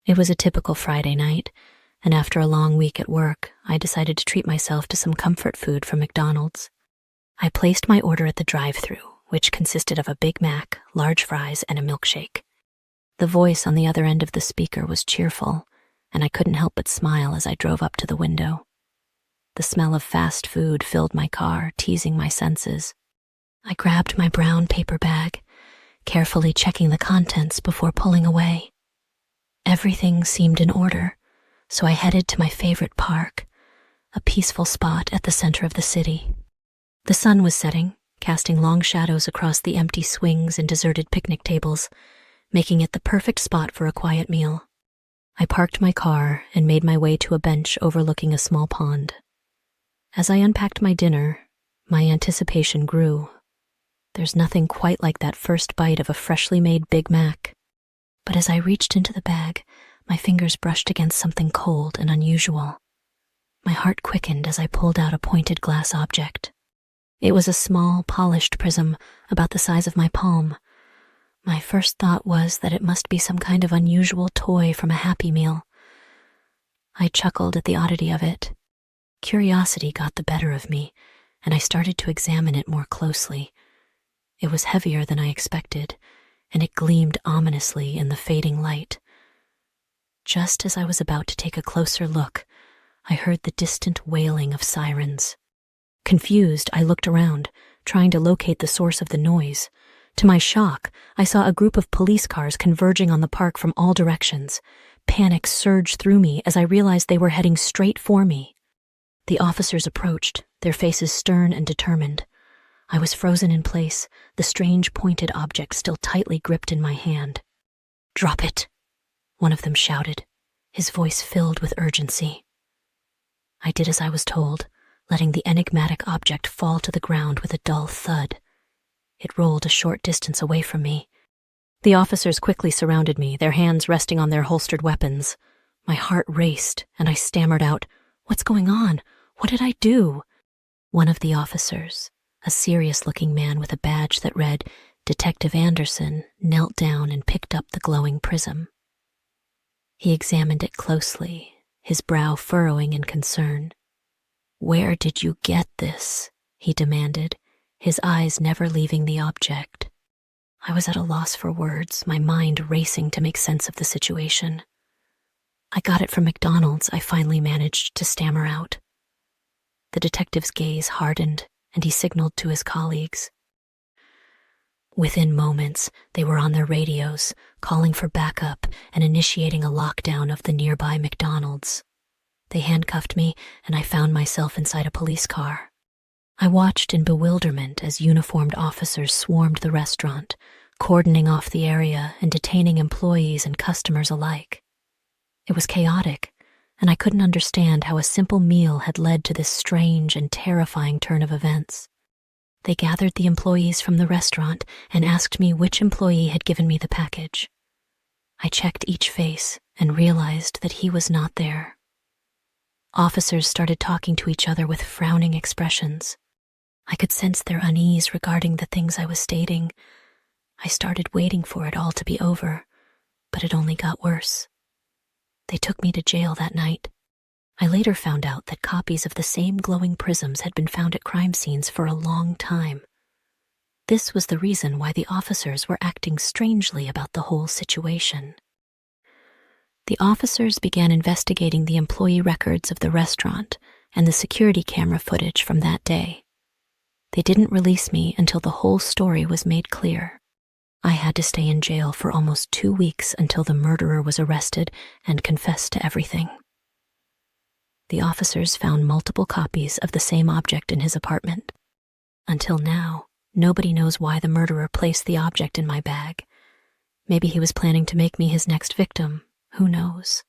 It was a typical Friday night, and after a long week at work, I decided to treat myself to some comfort food from McDonald's. I placed my order at the drive-thru, which consisted of a Big Mac, large fries, and a milkshake. The voice on the other end of the speaker was cheerful, and I couldn't help but smile as I drove up to the window. The smell of fast food filled my car, teasing my senses. I grabbed my brown paper bag, carefully checking the contents before pulling away. Everything seemed in order, so I headed to my favorite park, a peaceful spot at the center of the city. The sun was setting, casting long shadows across the empty swings and deserted picnic tables, making it the perfect spot for a quiet meal. I parked my car and made my way to a bench overlooking a small pond. As I unpacked my dinner, my anticipation grew. There's nothing quite like that first bite of a freshly made Big Mac. But as I reached into the bag, my fingers brushed against something cold and unusual. My heart quickened as I pulled out a pointed glass object. It was a small, polished prism about the size of my palm. My first thought was that it must be some kind of unusual toy from a Happy Meal. I chuckled at the oddity of it. Curiosity got the better of me, and I started to examine it more closely. It was heavier than I expected, and it gleamed ominously in the fading light. Just as I was about to take a closer look, I heard the distant wailing of sirens. Confused, I looked around, trying to locate the source of the noise. To my shock, I saw a group of police cars converging on the park from all directions. Panic surged through me as I realized they were heading straight for me. The officers approached, their faces stern and determined. I was frozen in place, the strange pointed object still tightly gripped in my hand. "Drop it," one of them shouted, his voice filled with urgency. I did as I was told, letting the enigmatic object fall to the ground with a dull thud. It rolled a short distance away from me. The officers quickly surrounded me, their hands resting on their holstered weapons. My heart raced, and I stammered out, "What's going on? What did I do?" One of the officers, a serious-looking man with a badge that read Detective Anderson, knelt down and picked up the glowing prism. He examined it closely, his brow furrowing in concern. "Where did you get this?" he demanded, his eyes never leaving the object. I was at a loss for words, my mind racing to make sense of the situation. "I got it from McDonald's," I finally managed to stammer out. The detective's gaze hardened, and he signaled to his colleagues. Within moments, they were on their radios, calling for backup and initiating a lockdown of the nearby McDonald's. They handcuffed me, and I found myself inside a police car. I watched in bewilderment as uniformed officers swarmed the restaurant, cordoning off the area and detaining employees and customers alike. It was chaotic, and I couldn't understand how a simple meal had led to this strange and terrifying turn of events. They gathered the employees from the restaurant and asked me which employee had given me the package. I checked each face and realized that he was not there. Officers started talking to each other with frowning expressions. I could sense their unease regarding the things I was stating. I started waiting for it all to be over, but it only got worse. They took me to jail that night. I later found out that copies of the same glowing prisms had been found at crime scenes for a long time. This was the reason why the officers were acting strangely about the whole situation. The officers began investigating the employee records of the restaurant and the security camera footage from that day. They didn't release me until the whole story was made clear. I had to stay in jail for almost 2 weeks until the murderer was arrested and confessed to everything. The officers found multiple copies of the same object in his apartment. Until now, nobody knows why the murderer placed the object in my bag. Maybe he was planning to make me his next victim. Who knows?